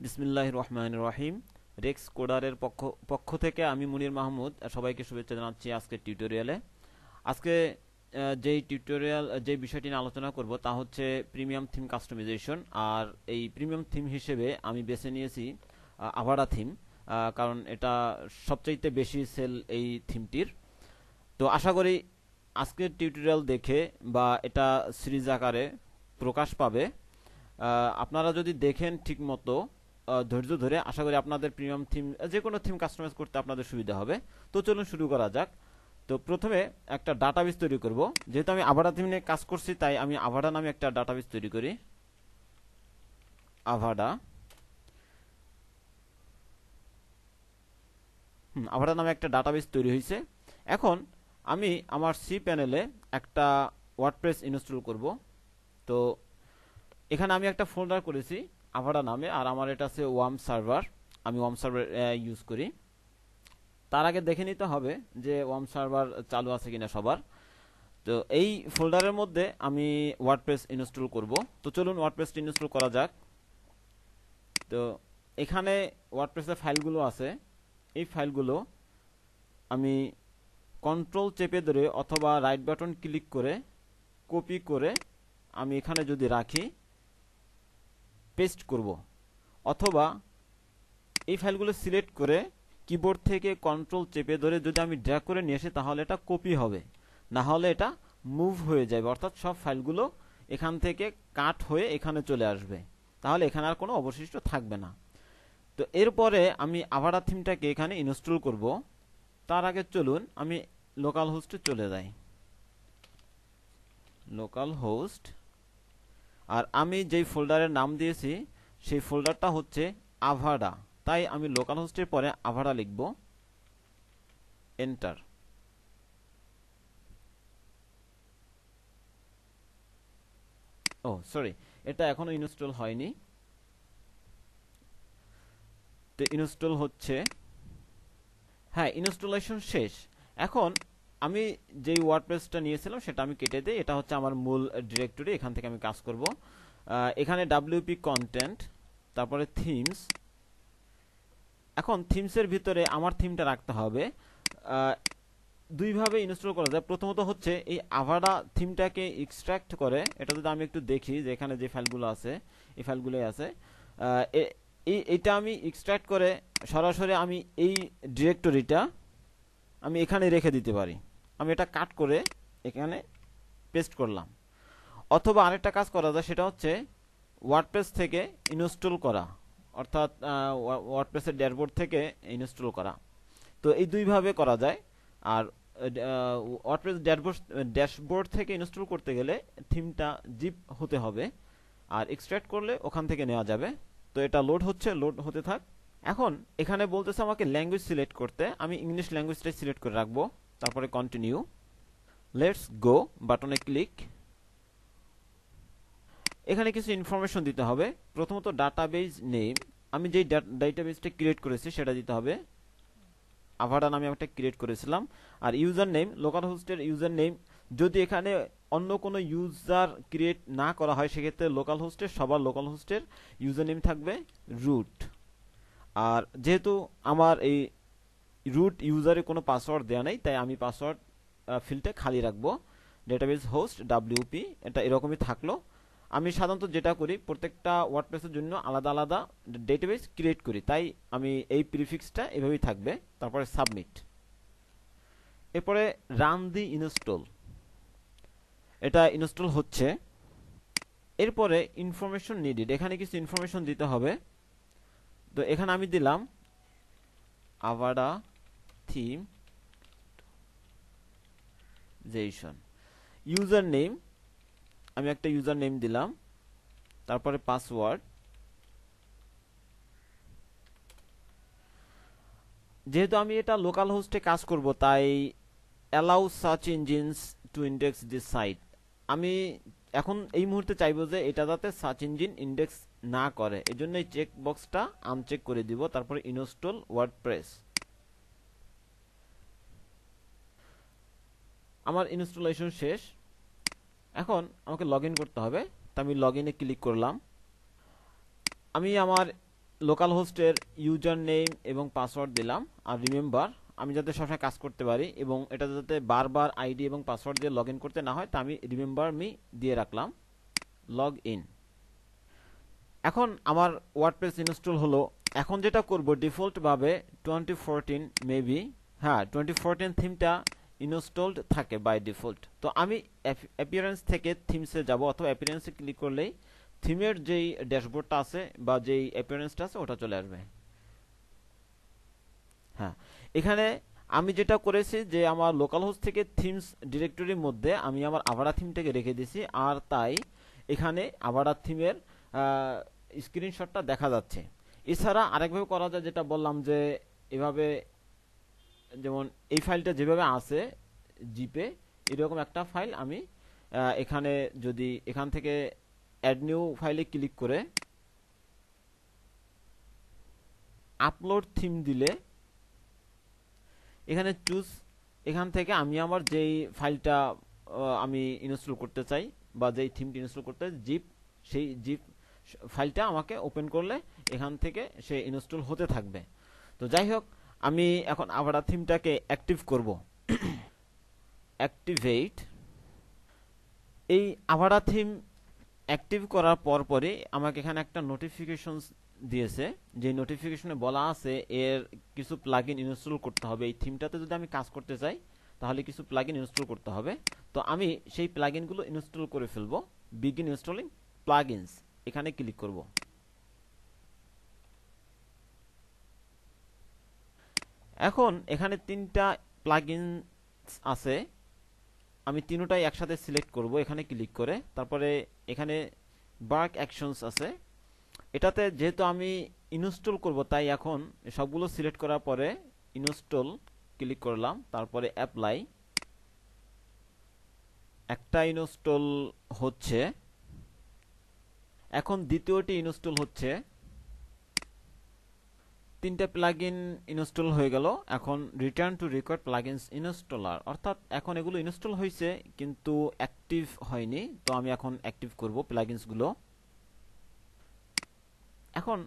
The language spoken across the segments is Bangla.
বিসমিল্লাহির রহমানির রহিম। রেক্স কোডারের পক্ষ থেকে আমি মুনির মাহমুদ সবাইকে শুভেচ্ছা জানাচ্ছি আজকের টিউটোরিয়ালে। আজকে যেই বিষয়টি নিয়ে আলোচনা করব তা হচ্ছে প্রিমিয়াম থিম কাস্টমাইজেশন। আর এই প্রিমিয়াম থিম হিসেবে আমি বেছে নিয়েছি আভাডা থিম, কারণ এটা সবচাইতে বেশি সেল এই থিমটির। তো আশা করি আজকের টিউটোরিয়াল দেখে বা এটা সিরিজ আকারে প্রকাশ পাবে, আপনারা যদি দেখেন ঠিক মতো ধৈর্য ধরে, আশা করি আপনাদের প্রিমিয়াম থিম যে কোনো থিম কাস্টমাইজ করতে আপনাদের সুবিধা হবে। তো চলুন শুরু করা যাক। তো প্রথমে একটা ডাটাবেস তৈরি করব। যেহেতু আমি আভাডা থিম নিয়ে কাজ করছি, তাই আমি আভাডা নামে একটা ডাটাবেস তৈরি করি। আভাডা আভাডা নামে একটা ডাটাবেস তৈরি হয়েছে। এখন আমি আমার সি প্যানেলে একটা ওয়ার্ডপ্রেস ইনস্টল করব। তো এখানে আমি একটা ফোল্ডার করেছি আভাডা নামে, আর আমার এটা আছে ওয়ার্ম সার্ভার। আমি ওয়ার্ম সার্ভার ইউজ করি। তার আগে দেখে নিতে হবে যে ওয়ার্ম সার্ভার চালু আছে কিনা সবার। তো এই ফোল্ডারের মধ্যে আমি ওয়ার্ডপ্রেস ইনস্টল করব। তো চলুন ওয়ার্ডপ্রেসটি ইনস্টল করা যাক। তো এখানে ওয়ার্ডপ্রেসের ফাইলগুলো আছে। এই ফাইলগুলো আমি কন্ট্রোল চেপে ধরে অথবা রাইট বাটন ক্লিক করে কপি করে আমি এখানে যদি রাখি, পেস্ট করব, অথবা এই ফাইলগুলো সিলেক্ট করে কিবোর্ড থেকে কন্ট্রোল চেপে ধরে যদি আমি ড্র্যাগ করে নিয়ে আসি, তাহলে এটা কপি হবে, না হলে এটা মুভ হয়ে যাবে, অর্থাৎ সব ফাইলগুলো এখান থেকে কাট হয়ে এখানে চলে আসবে, তাহলে এখানে আর কোনো অবশিষ্ট থাকবে না। তো এরপরে আমি আভাডা থিমটাকে এখানে ইনস্টল করব। তার আগে চলুন আমি লোকাল হোস্টে চলে যাই। লোকাল হোস্ট, আর আমি যেই ফোল্ডারের নাম দিয়েছি সেই ফোল্ডারটা হচ্ছে আভাডা, তাই আমি লোকাল হোস্টের পরে আভাডা লিখব, এন্টার। ও সরি, এটা এখনো ইনস্টল হয়নি। তো ইনস্টল হচ্ছে। হ্যাঁ, ইনস্টলেশন শেষ। এখন আমি যেই ওয়ার্ডপ্রেসটা নিয়েছিলাম সেটা আমি কেটে দিই। এটা হচ্ছে আমার মূল ডিরেক্টরি, এখান থেকে আমি কাজ করব। এখানে ডাব্লিউপি কন্টেন্ট, তারপরে থিমস। এখন থিমসের ভিতরে আমার থিমটা রাখতে হবে। দুইভাবে ইনস্টল করা যায়। প্রথমত হচ্ছে এই আভাডা থিমটাকে এক্সট্রাক্ট করে, এটা যদি আমি একটু দেখি যে এখানে যে ফাইলগুলো আছে এই ফাইলগুলোই আছে। এটা আমি এক্সট্রাক্ট করে সরাসরি আমি এই ডিরেক্টরিটা আমি এখানে রেখে দিতে পারি। আমি এটা কাট করে এখানে পেস্ট করলাম। অথবা আরেকটা কাজ করা যায়, সেটা হচ্ছে ওয়ার্ডপ্রেস থেকে ইনস্টল করা, অর্থাৎ ওয়ার্ডপ্রেসের ড্যাশবোর্ড থেকে ইনস্টল করা। তো এই দুইভাবে করা যায়। আর ওয়ার্ডপ্রেস ড্যাশবোর্ড থেকে ইনস্টল করতে গেলে থিমটা জিপ হতে হবে, আর এক্সট্রাক্ট করলে ওখান থেকে নেওয়া যাবে। তো এটা লোড হচ্ছে, লোড হতে থাক। এখন এখানে বলতেছে আমাকে ল্যাঙ্গুয়েজ সিলেক্ট করতে, আমি ইংলিশ ল্যাঙ্গুয়েজটাই সিলেক্ট করে রাখবো। তারপরে কন্টিনিউ, লেটস গো বাটনে ক্লিক। এখানে কিছু ইনফরমেশন দিতে হবে। প্রথমত ডাটাবেজ নেম, আমি যেই ডাটাবেজটা ক্রিয়েট করেছি সেটা দিতে হবে। আভাডা নামে একটা ক্রিয়েট করেছিলাম। আর ইউজার নেম, লোকাল হোস্টের ইউজার নেম। যদি এখানে অন্য কোনো ইউজার ক্রিয়েট না করা হয়, সেক্ষেত্রে লোকাল হোস্টের সবার লোকাল হোস্টের ইউজার নেম থাকবে রুট। আর যেহেতু আমার এই রুট ইউজারে কোনো পাসওয়ার্ড দেওয়া নেই, তাই আমি পাসওয়ার্ড ফিল্ডে খালি রাখবো। ডেটাবেস হোস্ট ডাব্লিউপি, এটা এরকমই থাকলো। আমি সাধারণত যেটা করি, প্রত্যেকটা ওয়ার্ডপ্রেসের জন্য আলাদা আলাদা ডেটাবেস ক্রিয়েট করি, তাই আমি এই প্রিফিক্সটা এভাবেই থাকবে। তারপরে সাবমিট। এরপরে রান দি ইনস্টল, এটা ইনস্টল হচ্ছে। এরপরে ইনফরমেশন নিডেড, এখানে কিছু ইনফরমেশন দিতে হবে। তো এখানে আমি দিলাম আভাডা থিম জেসন। ইউজার নেম, আমি একটা ইউজার নেম দিলাম। তারপরে পাসওয়ার্ড। যেহেতু আমি এটা লোকাল হোস্টে কাজ করব, তাই allow search engines to index this site. আমি এখন এই মুহূর্তে চাইবো যে এটা যাতে সার্চ ইঞ্জিন ইন্ডেক্স না করে, এই জন্য এই চেক বক্সটা আনচেক করে দিব। তারপরে ইনস্টল ওয়ার্ডপ্রেস। আমার ইনস্টলেশন শেষ। এখন আমাকে লগ ইন করতে হবে, তা আমি লগ ইনে ক্লিক করলাম। আমি আমার লোকাল হোস্টের ইউজার নেম এবং পাসওয়ার্ড দিলাম, আর রিমেম্বার আমি যাতে সবসময় কাজ করতে পারি এবং এটা যাতে বারবার আইডি এবং পাসওয়ার্ড দিয়ে লগ ইন করতে না হয় তা আমি রিমেম্বার মি দিয়ে রাখলাম। Log in. এখন আমার ওয়ার্ডপ্রেস ইনস্টল হলো। এখন যেটা করব ডিফল্ট ভাবে 2014 মেবি, হ্যাঁ 2014 থিমটা ইনস্টলড থাকে বাই ডিফল্ট। তো আমি অ্যাপিয়ারেন্স থেকে থিমসে যাব, অথবা অ্যাপিয়ারেন্সে ক্লিক করলেই থিমের যেই ড্যাশবোর্ডটা আছে বা যেই অ্যাপিয়ারেন্সটা আছে ওটা চলে আসবে। হ্যাঁ, এখানে আমি যেটা করেছি যে আমার লোকাল হোস্ট থেকে থিমস ডিরেক্টরির মধ্যে আমি আমার আভারা থিমটাকে রেখে দিয়েছি, আর তাই এখানে আভারা থিমের স্ক্রিনশটটা দেখা যাচ্ছে। এছাড়া আরেকভাবে করা যায়, যেটা বললাম যে এভাবে, যেমন এই ফাইলটা যেভাবে আছে জিপে, এরকম একটা ফাইল আমি এখানে যদি এখান থেকে অ্যাড নিউ ফাইলে ক্লিক করে আপলোড থিম দিলে এখানে চুজ, এখান থেকে আমি আমার যেই ফাইলটা আমি ইনস্টল করতে চাই বা যেই থিমটি ইনস্টল করতে চাই জিপ, সেই জিপ ফাইলটা আমাকে ওপেন করলে এখান থেকে সে ইনস্টল হতে থাকবে। তো যাই হোক, আমি এখন আভারা থিমটাকে অ্যাক্টিভ করব। অ্যাক্টিভেট। এই আভারা থিম অ্যাক্টিভ করার পরে আমাকে এখানে একটা নোটিফিকেশন দিয়েছে, যে নোটিফিকেশনে বলা আছে এর কিছু প্লাগইন ইনস্টল করতে হবে। এই থিমটাতে যদি আমি কাজ করতে চাই তাহলে কিছু প্লাগইন ইনস্টল করতে হবে। তো আমি সেই প্লাগইনগুলো ইনস্টল করে ফেলবো। বিগিন ইনস্টলিং প্লাগইনস, এখানে ক্লিক করব। এখন এখানে তিনটা প্লাগইনস আছে, আমি তিনটাই একসাথে সিলেক্ট করব এখানে ক্লিক করে। তারপরে এখানে বার্ক অ্যাকশনস আছে, এটাতে যেহেতু আমি ইনস্টল করব তাই এখন সবগুলো সিলেক্ট করার পরে ইনস্টল ক্লিক করলাম, তারপরে অ্যাপ্লাই। একটা ইনস্টল হচ্ছে, এখন দ্বিতীয়টি ইনস্টল হচ্ছে। তিনটা প্লাগইন ইনস্টল হয়ে গেল। এখন return to required plugins installer, অর্থাৎ এখন এগুলো ইনস্টল হয়েছে কিন্তু অ্যাক্টিভ হয়নি। তো আমি এখন অ্যাক্টিভ করব প্লাগইনসগুলো। এখন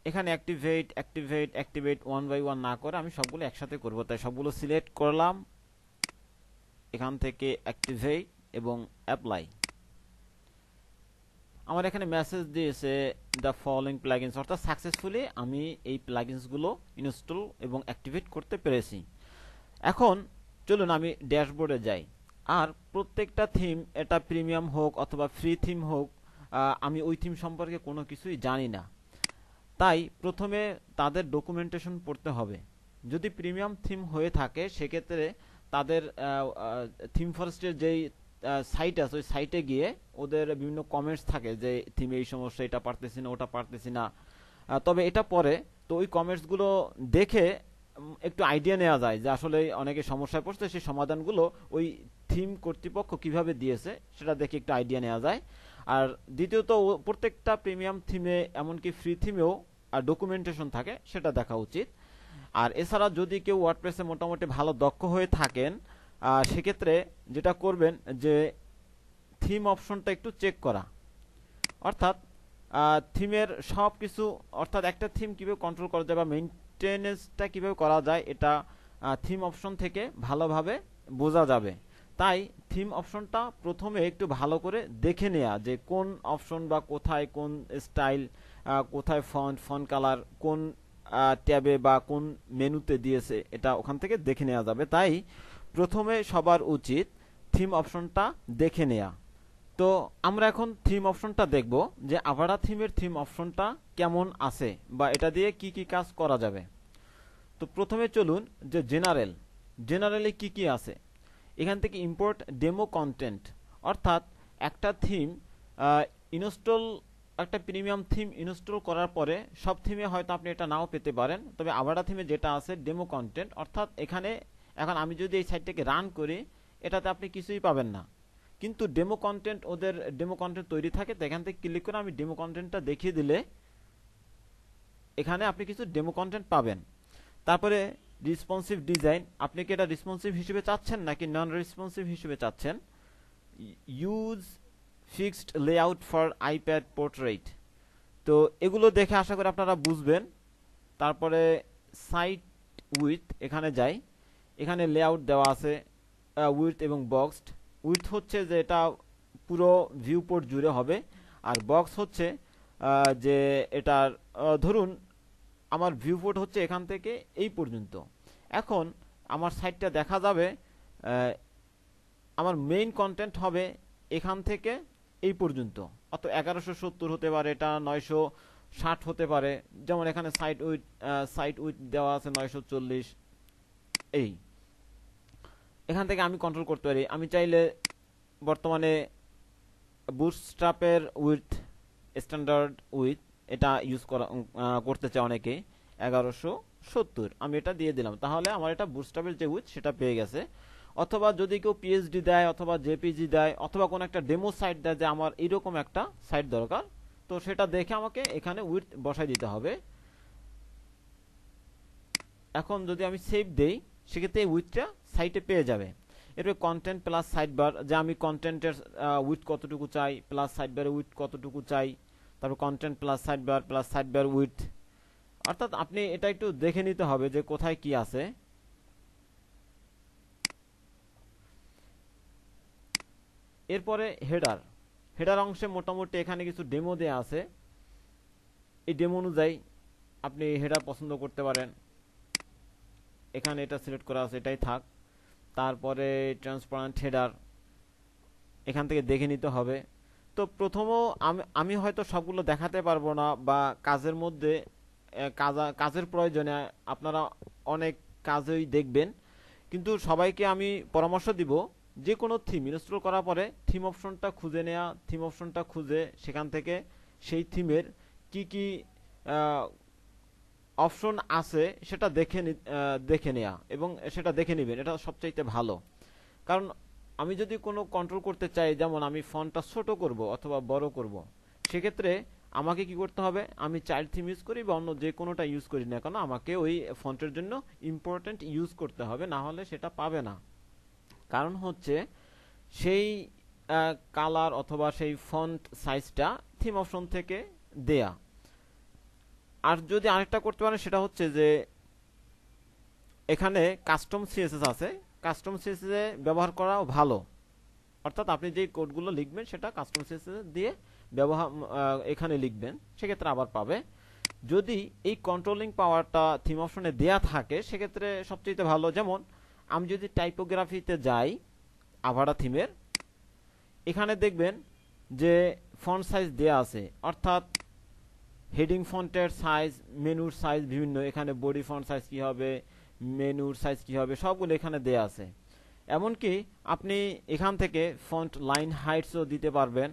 এখানে activate activate activate one by one না করে আমি সবগুলো একসাথে করব, তাই সবগুলো সিলেক্ট করলাম, এখান থেকে অ্যাক্টিভেট এবং অ্যাপ্লাই। আমার এখানে মেসেজ দিয়েছে দ্য ফলোইং প্লাগইনস, অর্থাৎ সাকসেসফুলি আমি এই প্লাগইনসগুলো ইনস্টল এবং অ্যাক্টিভেট করতে পেরেছি। এখন চলুন আমি ড্যাশবোর্ডে যাই। আর প্রত্যেকটা থিম, এটা প্রিমিয়াম হোক অথবা ফ্রি থিম হোক, আমি ওই থিম সম্পর্কে কোনো কিছুই জানি না, তাই প্রথমে তাদের ডকুমেন্টেশন পড়তে হবে। যদি প্রিমিয়াম থিম হয়ে থাকে সেক্ষেত্রে তাদের থিম ফরেস্টের যেই সাইট আছে ওই সাইটে গিয়ে ওদের বিভিন্ন কমেন্টস থাকে যে থিমে এই সমস্যা, এটা পারতেছি না, ওটা পারতেছি না। তবে এটা পরে তো ওই কমেন্টসগুলো দেখে একটু আইডিয়া নেওয়া যায় যে আসলে অনেকে সমস্যায় পড়ছে, সেই সমাধানগুলো ওই থিম কর্তৃপক্ষ কিভাবে দিয়েছে সেটা দেখে একটু আইডিয়া নেওয়া যায়। আর দ্বিতীয়ত প্রত্যেকটা প্রিমিয়াম থিমে এমনকি ফ্রি থিমেও ডকুমেন্টেশন থাকে, সেটা দেখা উচিত। আর এছাড়া যদি কেউ ওয়ার্ডপ্রেসে মোটামুটি ভালো দক্ষ হয়ে থাকেন সেক্ষেত্রে যেটা করবেন যে থিম অপশনটা একটু চেক করা, অর্থাৎ থিমের সব কিছু, অর্থাৎ একটা থিম কীভাবে কন্ট্রোল করা যায় বা মেনটেনেন্সটা কীভাবে করা যায় এটা থিম অপশন থেকে ভালোভাবে বোঝা যাবে। তাই থিম অপশনটা প্রথমে একটু ভালো করে দেখে নেওয়া, যে কোন অপশন বা কোথায় কোন স্টাইল, কোথায় ফন্ট কালার, কোন ট্যাবে বা কোন মেনুতে দিয়েছে, এটা ওখান থেকে দেখে নেওয়া যাবে। তাই প্রথমে সবার উচিত থিম অপশনটা দেখে নেওয়া। তো আমরা এখন থিম অপশনটা দেখব যে আভারা থিমের থিম অপশনটা কেমন আছে বা এটা দিয়ে কি কি কাজ করা যাবে। তো প্রথমে চলুন যে জেনারেলে কি কি আছে। এখান থেকে ইম্পোর্ট ডেমো কন্টেন্ট, অর্থাৎ একটা থিম ইনস্টল, একটা প্রিমিয়াম থিম ইনস্টল করার পরে সব থিমে হয়তো আপনি এটা নাও পেতে পারেন, তবে আভারা থিমে যেটা আছে ডেমো কন্টেন্ট, অর্থাৎ এখানে এখন আমি যদি এই সাইটটাকে রান করি এটাতে আপনি কিছুই পাবেন না, কিন্তু ডেমো কন্টেন্ট, ওদের ডেমো কন্টেন্ট তৈরি থাকে। তো এখান থেকে ক্লিক করে আমি ডেমো কন্টেন্টটা দেখিয়ে দিলে এখানে আপনি কিছু ডেমো কন্টেন্ট পাবেন। তারপরে রেসপন্সিভ ডিজাইন, আপনি কি এটা রেসপন্সিভ হিসেবে চাচ্ছেন নাকি নন রেসপন্সিভ হিসেবে চাচ্ছেন। Use fixed layout for iPad portrait, তো এগুলো দেখে আশা করি আপনারা বুঝবেন। তারপরে সাইট উইথ এখানে যাই, এখানে লেআউট দেওয়া আছে উইথ এবং বক্সড। উইথ হচ্ছে যে এটা পুরো ভিউ পোর্ট জুড়ে হবে, আর বক্স হচ্ছে যে এটার ধরুন আমার ভিউ পোর্ট হচ্ছে এখান থেকে এই পর্যন্ত। এখন আমার সাইটটা দেখা যাবে, আমার মেইন কন্টেন্ট হবে এখান থেকে এই পর্যন্ত, অত 1170 হতে পারে, এটা 960 হতে পারে, যেমন এখানে সাইট উইথ দেওয়া আছে 940। এই এখান থেকে আমি কন্ট্রোল করতে পারি। আমি চাইলে বর্তমানে বুটস্ট্র্যাপের উইথ স্ট্যান্ডার্ড উইথ এটা ইউজ করতে চাই অনেকে, 1170 আমি এটা দিয়ে দিলাম, তাহলে আমার এটা বুটস্ট্র্যাপের যে উইথ সেটা পেয়ে গেছে। অথবা যদি কেউ পিএইচডি দেয় অথবা জেপিজি দেয় অথবা কোনো একটা ডেমো সাইট দেয় যে আমার এইরকম একটা সাইট দরকার, তো সেটা দেখে আমাকে এখানে উইথ বসাই দিতে হবে। এখন যদি আমি সেভ দেই সেক্ষেত্রে এই উইথটা সাইটে পেয়ে যাবে। এরপরে কন্টেন্ট প্লাস সাইড বার, যে আমি কন্টেন্টের উইথ কতটুকু চাই প্লাস সাইড বারের উইথ কতটুকু চাই, তারপর content plus side bar with, অর্থাৎ আপনি এটা একটু দেখে নিতে হবে যে কোথায় কি আছে। এরপরে হেডার অংশে মোটামুটি এখানে কিছু ডেমো দেয়া আছে, এই ডেমো অনুযায়ী আপনি হেডার পছন্দ করতে পারেন। এখানে এটা সিলেক্ট করা আছে, এটাই থাক। তারপরে ট্রান্সপারেন্ট হেডার এখান থেকে দেখে নিতে হবে। তো প্রথমও আমি হয়তো সবগুলো দেখাতে পারবো না, বা কাজের মধ্যে কাজের প্রয়োজনে আপনারা অনেক কাজই দেখবেন, কিন্তু সবাইকে আমি পরামর্শ দিব যে কোনো থিম ইনস্টল করার পরে থিম অপশনটা খুঁজে নেওয়া, থিম অপশনটা খুঁজে সেখান থেকে সেই থিমের কি কি অপশন আছে সেটা দেখে নেওয়া এবং সেটা দেখে নেবেন, এটা সবচাইতে ভালো। কারণ আমি যদি কোনো কন্ট্রোল করতে চাই, যেমন আমি ফন্টটা ছোট করব অথবা বড় করব, সেক্ষেত্রে আমাকে কি করতে হবে, আমি চাইল্ড থিম ইউজ করি বা অন্য যে কোনোটা ইউজ করি না কেন, আমাকে ওই ফন্টের জন্য ইম্পর্টেন্ট ইউজ করতে হবে, না হলে সেটা পাবে না। কারণ হচ্ছে সেই কালার অথবা সেই ফন্ট সাইজটা থিম অপশন থেকে দেয়া। আর যদি আরেকটা করতে পারেন সেটা হচ্ছে যে এখানে কাস্টম সিএসএস আছে, কাস্টম সিএসএস ব্যবহার করাও ভালো, অর্থাৎ আপনি যে কোডগুলো লিখবেন সেটা কাস্টম সিএসএস দিয়ে ব্যবহার এখানে লিখবেন, সেক্ষেত্রে আবার পাবে। যদি এই কন্ট্রোলিং পাওয়ারটা থিম অপশনে দেয়া থাকে সেক্ষেত্রে সবচেয়ে ভালো। যেমন আমি যদি টাইপোগ্রাফিতে যাই আভাডা থিমের, এখানে দেখবেন যে ফন্ট সাইজ দেয়া আছে, অর্থাৎ হেডিং ফন্টের সাইজ, মেনুর সাইজ বিভিন্ন, এখানে বডি ফন্ট সাইজ কি হবে, মেনুর সাইজ কি হবে, সবগুলো এখানে দেয়া আছে। এমনকি আপনি এখান থেকে ফন্ট লাইন হাইটসও দিতে পারবেন।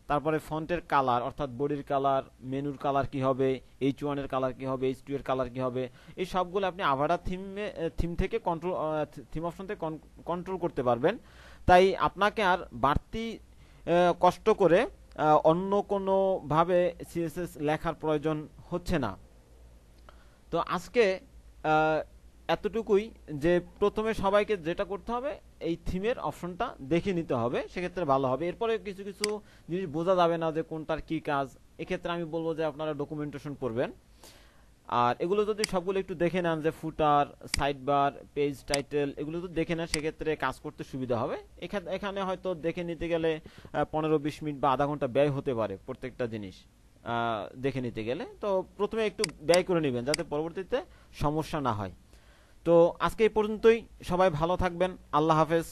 তারপরে ফন্টের কালার, অর্থাৎ বডির কালার, মেনুর কালার কি হবে, H1 এর কালার কি হবে, H2 এর কালার কি হবে, এই সবগুলো আপনি আভাডা থিম থেকে থিম অপশন থেকে কন্ট্রোল করতে পারবেন। তাই আপনাকে আর বাড়তি কষ্ট করে অন্য কোনো ভাবে সিএসএস লেখার প্রয়োজন হচ্ছে না। তো আজকে এতটুকুই, যে প্রথমে সবাইকে যেটা করতে হবে এই থিমের অপশনটা দেখে নিতে হবে, সেক্ষেত্রে ভালো হবে। এরপরে কিছু কিছু জিনিস বোঝা যাবে না যে কোনটার কি কাজ, এক্ষেত্রে আমি বলবো যে আপনারা ডকুমেন্টেশন করবেন। আর এগুলো যদি সবগুলো একটু দেখে নেন, যে ফুটার, সাইড বার, পেজ টাইটেল, এগুলো যদি দেখে নেন সেক্ষেত্রে কাজ করতে সুবিধা হবে। এখানে হয়তো দেখে নিতে গেলে 15-20 মিনিট বা আধা ঘন্টা ব্যয় হতে পারে প্রত্যেকটা জিনিস দেখে নিতে গেলে। তো প্রথমে একটু ব্যয় করে নেবেন যাতে পরবর্তীতে সমস্যা না হয়। তো আজকে এই পর্যন্তই, সবাই ভালো থাকবেন, আল্লাহ হাফেজ।